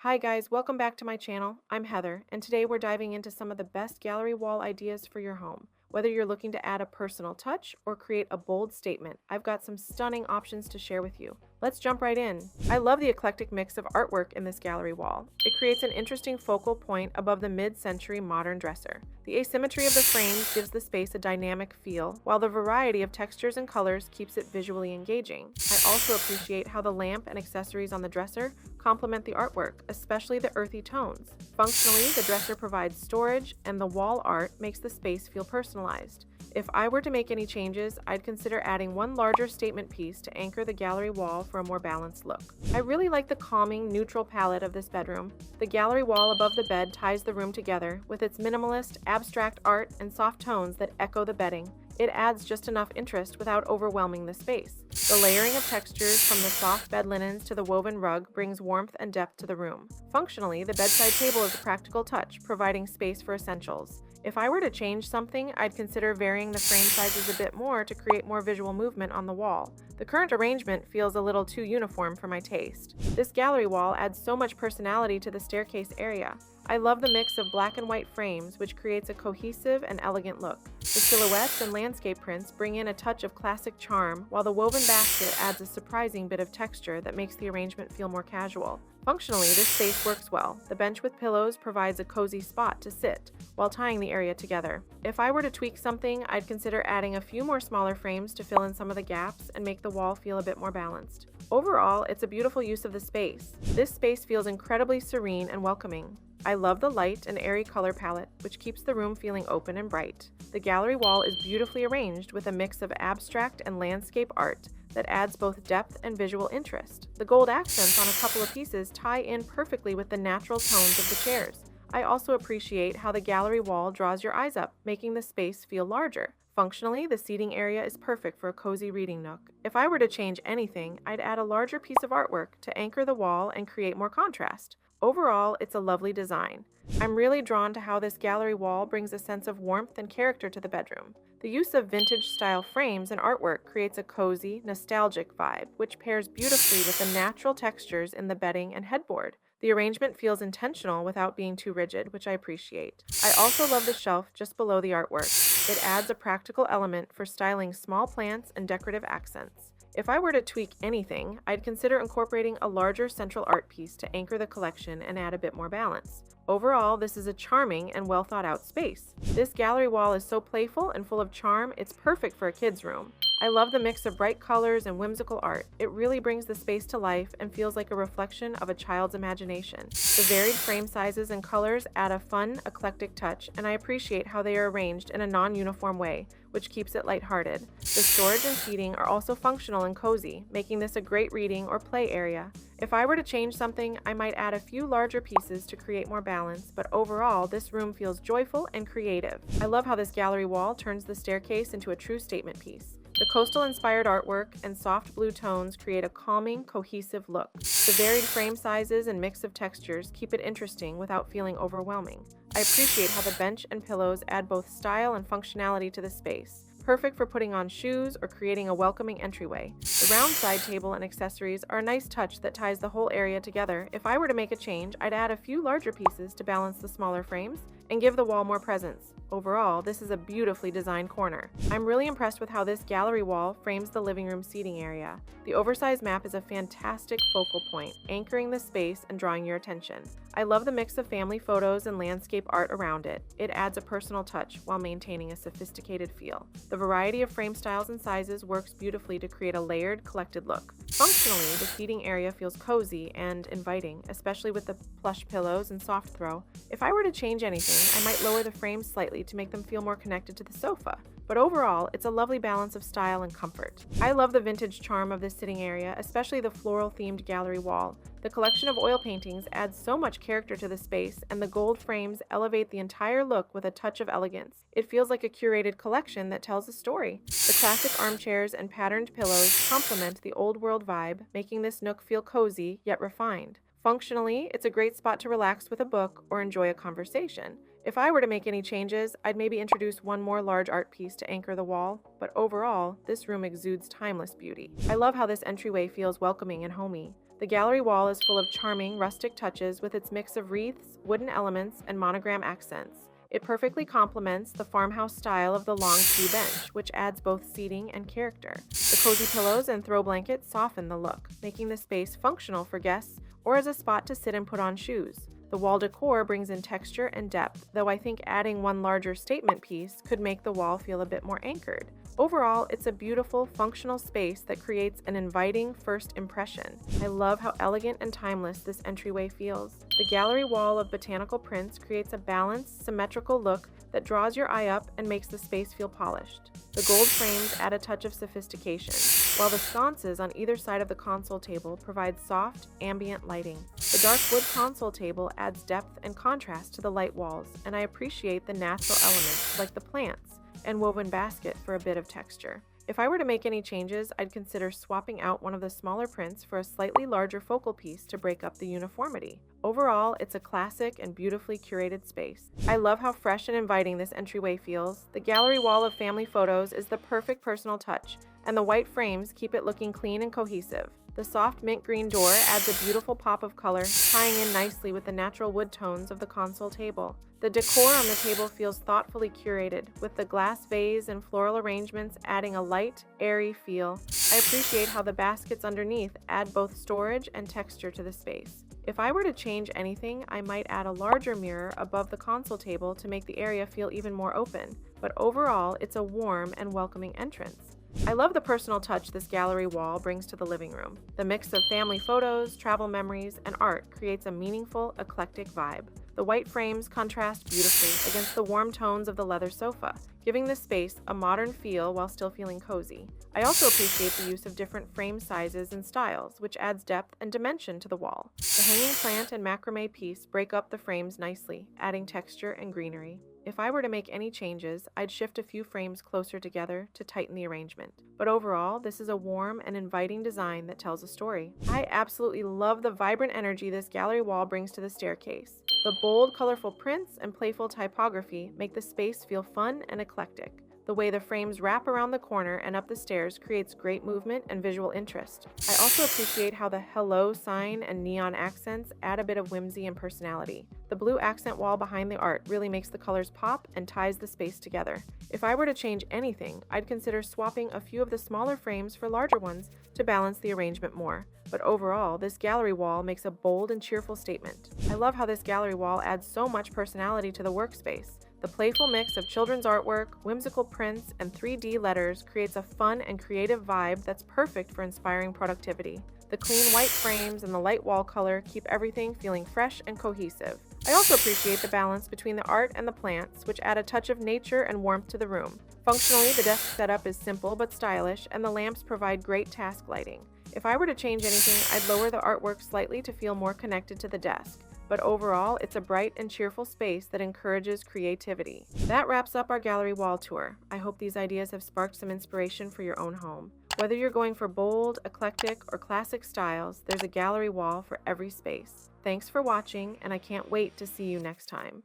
Hi guys, welcome back to my channel. I'm Heather, and today we're diving into some of the best gallery wall ideas for your home. Whether you're looking to add a personal touch or create a bold statement, I've got some stunning options to share with you. Let's jump right in. I love the eclectic mix of artwork in this gallery wall. It creates an interesting focal point above the mid-century modern dresser. The asymmetry of the frames gives the space a dynamic feel, while the variety of textures and colors keeps it visually engaging. I also appreciate how the lamp and accessories on the dresser complement the artwork, especially the earthy tones. Functionally, the dresser provides storage, and the wall art makes the space feel personalized. If I were to make any changes, I'd consider adding one larger statement piece to anchor the gallery wall for a more balanced look. I really like the calming, neutral palette of this bedroom. The gallery wall above the bed ties the room together with its minimalist, abstract art and soft tones that echo the bedding. It adds just enough interest without overwhelming the space. The layering of textures from the soft bed linens to the woven rug brings warmth and depth to the room. Functionally, the bedside table is a practical touch, providing space for essentials. If I were to change something, I'd consider varying the frame sizes a bit more to create more visual movement on the wall. The current arrangement feels a little too uniform for my taste. This gallery wall adds so much personality to the staircase area. I love the mix of black and white frames, which creates a cohesive and elegant look. The silhouettes and landscape prints bring in a touch of classic charm, while the woven basket adds a surprising bit of texture that makes the arrangement feel more casual. Functionally, this space works well. The bench with pillows provides a cozy spot to sit while tying the area together. If I were to tweak something, I'd consider adding a few more smaller frames to fill in some of the gaps and make the wall feel a bit more balanced. Overall, it's a beautiful use of the space. This space feels incredibly serene and welcoming. I love the light and airy color palette, which keeps the room feeling open and bright. The gallery wall is beautifully arranged with a mix of abstract and landscape art that adds both depth and visual interest. The gold accents on a couple of pieces tie in perfectly with the natural tones of the chairs. I also appreciate how the gallery wall draws your eyes up, making the space feel larger. Functionally, the seating area is perfect for a cozy reading nook. If I were to change anything, I'd add a larger piece of artwork to anchor the wall and create more contrast. Overall, it's a lovely design. I'm really drawn to how this gallery wall brings a sense of warmth and character to the bedroom. The use of vintage-style frames and artwork creates a cozy, nostalgic vibe, which pairs beautifully with the natural textures in the bedding and headboard. The arrangement feels intentional without being too rigid, which I appreciate. I also love the shelf just below the artwork. It adds a practical element for styling small plants and decorative accents. If I were to tweak anything, I'd consider incorporating a larger central art piece to anchor the collection and add a bit more balance. Overall, this is a charming and well thought out space. This gallery wall is so playful and full of charm, it's perfect for a kid's room. I love the mix of bright colors and whimsical art. It really brings the space to life and feels like a reflection of a child's imagination. The varied frame sizes and colors add a fun, eclectic touch, and I appreciate how they are arranged in a non-uniform way, which keeps it lighthearted. The storage and seating are also functional and cozy, making this a great reading or play area. If I were to change something, I might add a few larger pieces to create more balance, but overall, this room feels joyful and creative. I love how this gallery wall turns the staircase into a true statement piece. The coastal-inspired artwork and soft blue tones create a calming, cohesive look. The varied frame sizes and mix of textures keep it interesting without feeling overwhelming. I appreciate how the bench and pillows add both style and functionality to the space. Perfect for putting on shoes or creating a welcoming entryway. The round side table and accessories are a nice touch that ties the whole area together. If I were to make a change, I'd add a few larger pieces to balance the smaller frames and give the wall more presence. Overall, this is a beautifully designed corner. I'm really impressed with how this gallery wall frames the living room seating area. The oversized map is a fantastic focal point, anchoring the space and drawing your attention. I love the mix of family photos and landscape art around it. It adds a personal touch while maintaining a sophisticated feel. The variety of frame styles and sizes works beautifully to create a layered, collected look. Functionally, the seating area feels cozy and inviting, especially with the plush pillows and soft throw. If I were to change anything, I might lower the frames slightly to make them feel more connected to the sofa. But overall, it's a lovely balance of style and comfort. I love the vintage charm of this sitting area, especially the floral-themed gallery wall. The collection of oil paintings adds so much character to the space, and the gold frames elevate the entire look with a touch of elegance. It feels like a curated collection that tells a story. The classic armchairs and patterned pillows complement the old-world vibe, making this nook feel cozy yet refined. Functionally, it's a great spot to relax with a book or enjoy a conversation. If I were to make any changes, I'd maybe introduce one more large art piece to anchor the wall, but overall, this room exudes timeless beauty. I love how this entryway feels welcoming and homey. The gallery wall is full of charming, rustic touches with its mix of wreaths, wooden elements, and monogram accents. It perfectly complements the farmhouse style of the long tree bench, which adds both seating and character. The cozy pillows and throw blankets soften the look, making the space functional for guests or as a spot to sit and put on shoes. The wall decor brings in texture and depth, though I think adding one larger statement piece could make the wall feel a bit more anchored. Overall, it's a beautiful, functional space that creates an inviting first impression. I love how elegant and timeless this entryway feels. The gallery wall of botanical prints creates a balanced, symmetrical look that draws your eye up and makes the space feel polished. The gold frames add a touch of sophistication, while the sconces on either side of the console table provide soft, ambient lighting. The dark wood console table adds depth and contrast to the light walls, and I appreciate the natural elements like the plants and woven basket for a bit of texture. If I were to make any changes, I'd consider swapping out one of the smaller prints for a slightly larger focal piece to break up the uniformity. Overall, it's a classic and beautifully curated space. I love how fresh and inviting this entryway feels. The gallery wall of family photos is the perfect personal touch, and the white frames keep it looking clean and cohesive. The soft mint green door adds a beautiful pop of color, tying in nicely with the natural wood tones of the console table. The decor on the table feels thoughtfully curated, with the glass vase and floral arrangements adding a light, airy feel. I appreciate how the baskets underneath add both storage and texture to the space. If I were to change anything, I might add a larger mirror above the console table to make the area feel even more open, but overall, it's a warm and welcoming entrance. I love the personal touch this gallery wall brings to the living room. The mix of family photos, travel memories, and art creates a meaningful, eclectic vibe. The white frames contrast beautifully against the warm tones of the leather sofa, giving the space a modern feel while still feeling cozy. I also appreciate the use of different frame sizes and styles, which adds depth and dimension to the wall. The hanging plant and macrame piece break up the frames nicely, adding texture and greenery. If I were to make any changes, I'd shift a few frames closer together to tighten the arrangement. But overall, this is a warm and inviting design that tells a story. I absolutely love the vibrant energy this gallery wall brings to the staircase. The bold, colorful prints and playful typography make the space feel fun and eclectic. The way the frames wrap around the corner and up the stairs creates great movement and visual interest. I also appreciate how the hello sign and neon accents add a bit of whimsy and personality. The blue accent wall behind the art really makes the colors pop and ties the space together. If I were to change anything, I'd consider swapping a few of the smaller frames for larger ones to balance the arrangement more. But overall, this gallery wall makes a bold and cheerful statement. I love how this gallery wall adds so much personality to the workspace. The playful mix of children's artwork, whimsical prints, and 3D letters creates a fun and creative vibe that's perfect for inspiring productivity. The clean white frames and the light wall color keep everything feeling fresh and cohesive. I also appreciate the balance between the art and the plants, which add a touch of nature and warmth to the room. Functionally, the desk setup is simple but stylish, and the lamps provide great task lighting. If I were to change anything, I'd lower the artwork slightly to feel more connected to the desk. But overall, it's a bright and cheerful space that encourages creativity. That wraps up our gallery wall tour. I hope these ideas have sparked some inspiration for your own home. Whether you're going for bold, eclectic, or classic styles, there's a gallery wall for every space. Thanks for watching, and I can't wait to see you next time.